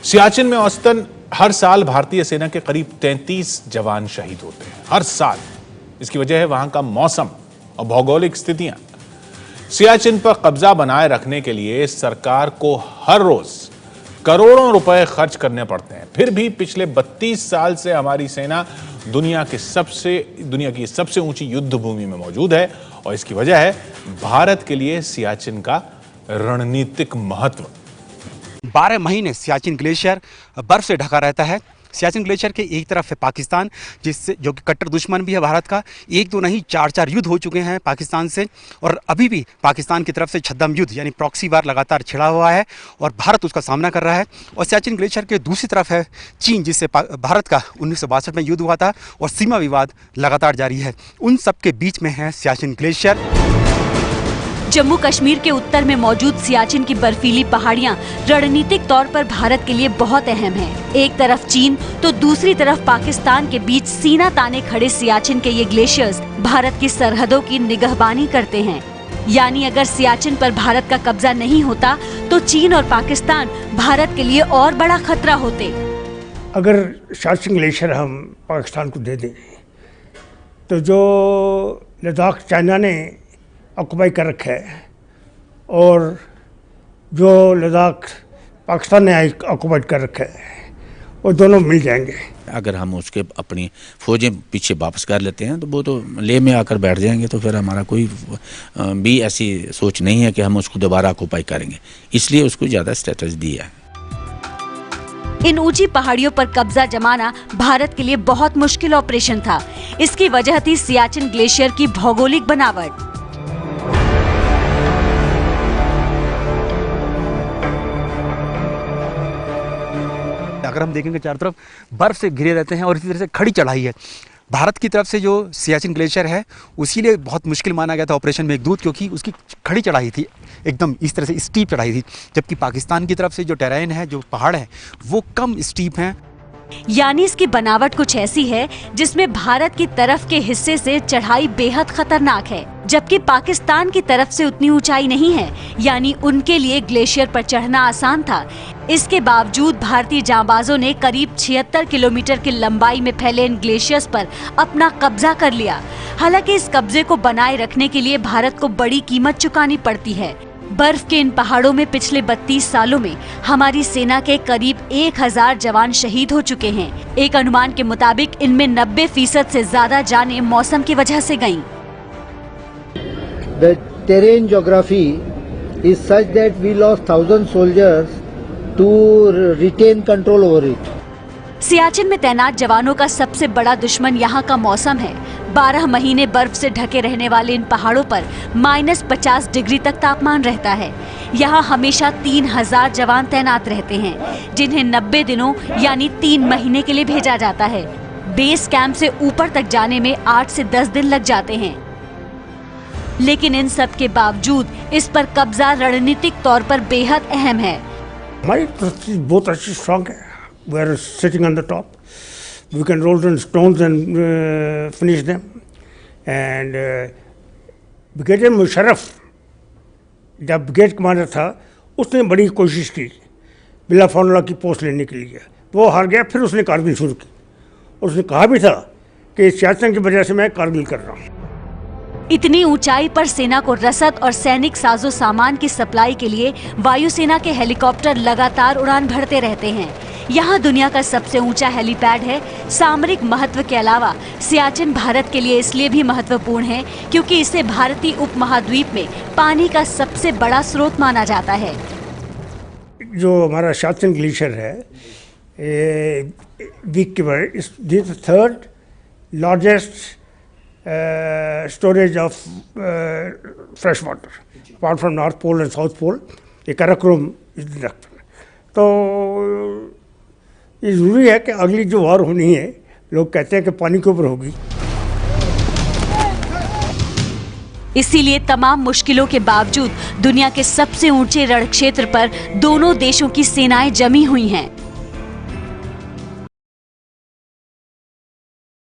सियाचिन में औसतन हर साल भारतीय सेना के करीब 33 जवान शहीद होते हैं, हर साल। इसकी वजह है वहां का मौसम और भौगोलिक स्थितियां। सियाचिन पर कब्जा बनाए रखने के लिए सरकार को हर रोज करोड़ों रुपए खर्च करने पड़ते हैं। फिर भी पिछले 32 साल से हमारी सेना दुनिया की सबसे ऊंची युद्ध भूमि में मौजूद है और इसकी वजह है भारत के लिए सियाचिन का रणनीतिक महत्व। 12 महीने सियाचिन ग्लेशियर बर्फ से ढका रहता है। सियाचिन ग्लेशियर के एक तरफ है पाकिस्तान, जिससे जो कि कट्टर दुश्मन भी है भारत का। एक दो नहीं 4 युद्ध हो चुके हैं पाकिस्तान से, और अभी भी पाकिस्तान की तरफ से छद्म युद्ध यानी प्रॉक्सी वार लगातार छिड़ा हुआ है और भारत उसका सामना कर रहा है। और सियाचिन ग्लेशियर के दूसरी तरफ है चीन, जिससे भारत का 1962 में युद्ध हुआ था और सीमा विवाद लगातार जारी है। उन सब के बीच में है सियाचिन ग्लेशियर। जम्मू कश्मीर के उत्तर में मौजूद सियाचिन की बर्फीली पहाड़ियां रणनीतिक तौर पर भारत के लिए बहुत अहम हैं। एक तरफ चीन तो दूसरी तरफ पाकिस्तान के बीच सीना ताने खड़े सियाचिन के ये ग्लेशियर्स भारत की सरहदों की निगहबानी करते हैं। यानी अगर सियाचिन पर भारत का कब्जा नहीं होता तो चीन और पाकिस्तान भारत के लिए और बड़ा खतरा होते। अगर सियाचिन ग्लेशियर हम पाकिस्तान को दे दें तो जो लद्दाख चाइना ने ऑक्युपाई कर रखा है और जो लद्दाख पाकिस्तान ने ऑक्युपाई कर रखा है वो दोनों मिल जाएंगे। अगर हम उसके अपनी फौजें पीछे वापस कर लेते हैं तो वो तो लेह में आकर बैठ जाएंगे, तो फिर हमारा कोई भी ऐसी सोच नहीं है कि हम उसको दोबारा ऑक्युपाई करेंगे, इसलिए उसको ज़्यादा स्टेटस दिया है। इन ऊंची पहाड़ियों पर कब्जा जमाना भारत के लिए बहुत मुश्किल ऑपरेशन था। इसकी वजह थी सियाचिन ग्लेशियर की भौगोलिक बनावट। अगर हम देखेंगे चारों तरफ बर्फ से घिरे रहते हैं और इसी तरह से खड़ी चढ़ाई है। भारत की तरफ से जो सियाचिन ग्लेशियर है उसी लिए बहुत मुश्किल माना गया था ऑपरेशन मेघदूत, क्योंकि उसकी खड़ी चढ़ाई थी, एकदम इस तरह से स्टीप चढ़ाई थी। जबकि पाकिस्तान की तरफ से जो टेरेन है, जो पहाड़ है, वो कम स्टीप हैं। यानी इसकी बनावट कुछ ऐसी है जिसमें भारत की तरफ के हिस्से से चढ़ाई बेहद खतरनाक है, जबकि पाकिस्तान की तरफ से उतनी ऊंचाई नहीं है। यानी उनके लिए ग्लेशियर पर चढ़ना आसान था। इसके बावजूद भारतीय जांबाजों ने करीब 76 किलोमीटर की लंबाई में फैले इन ग्लेशियर्स पर अपना कब्जा कर लिया। हालांकि इस कब्जे को बनाए रखने के लिए भारत को बड़ी कीमत चुकानी पड़ती है। बर्फ के इन पहाड़ों में पिछले 32 सालों में हमारी सेना के करीब 1000 जवान शहीद हो चुके हैं। एक अनुमान के मुताबिक इनमें 90% से ज्यादा जानें मौसम की वजह से गईं। The terrain geography is such that we lost 1000 soldiers to retain control over it. Siachen में तैनात जवानों का सबसे बड़ा दुश्मन यहाँ का मौसम है। 12 महीने बर्फ से ढके रहने वाले इन पहाड़ों पर -50 डिग्री तक तापमान रहता है। यहाँ हमेशा 3000 जवान तैनात रहते हैं, जिन्हें 90 दिनों यानी 3 महीने के लिए भेजा जाता है। बेस कैंप से ऊपर तक जाने में 8 से 10 दिन लग जाते हैं। लेकिन इन सब के बावजूद इस पर कब्जा रणनीतिक तौर पर बेहद अहम है। हमारी बहुत अच्छी स्ट्रॉन्ग है। We are sitting on the top. We can roll down stones and finish them. And brigadier Musharraf जब ब्रिगेड कमांडर था उसने बड़ी कोशिश की बिला फॉर्मूला की पोस्ट लेने के लिए, वो हार गया। फिर उसने कारगिल शुरू की और उसने कहा भी था कि सियाचिन की वजह से मैं कारगिल कर रहा हूँ। इतनी ऊंचाई पर सेना को रसद और सैनिक साजो सामान की सप्लाई के लिए वायुसेना के हेलीकॉप्टर लगातार उड़ान भरते रहते हैं। यहाँ दुनिया का सबसे ऊंचा हेलीपैड है। सामरिक महत्व के अलावा सियाचिन भारत के लिए इसलिए भी महत्वपूर्ण है क्योंकि इसे भारतीय उपमहाद्वीप में पानी का सबसे बड़ा स्रोत माना जाता है। जो हमारा सियाचिन ग्लेशियर है, वीक के बाद this third largest storage of fresh water apart from North Pole and South Pole. ये काराकोरम तो ये जरूरी है कि अगली जो वार होनी है, लोग कहते हैं कि पानी के ऊपर होगी। इसीलिए तमाम मुश्किलों के बावजूद दुनिया के सबसे ऊंचे रण क्षेत्र पर दोनों देशों की सेनाएं जमी हुई हैं।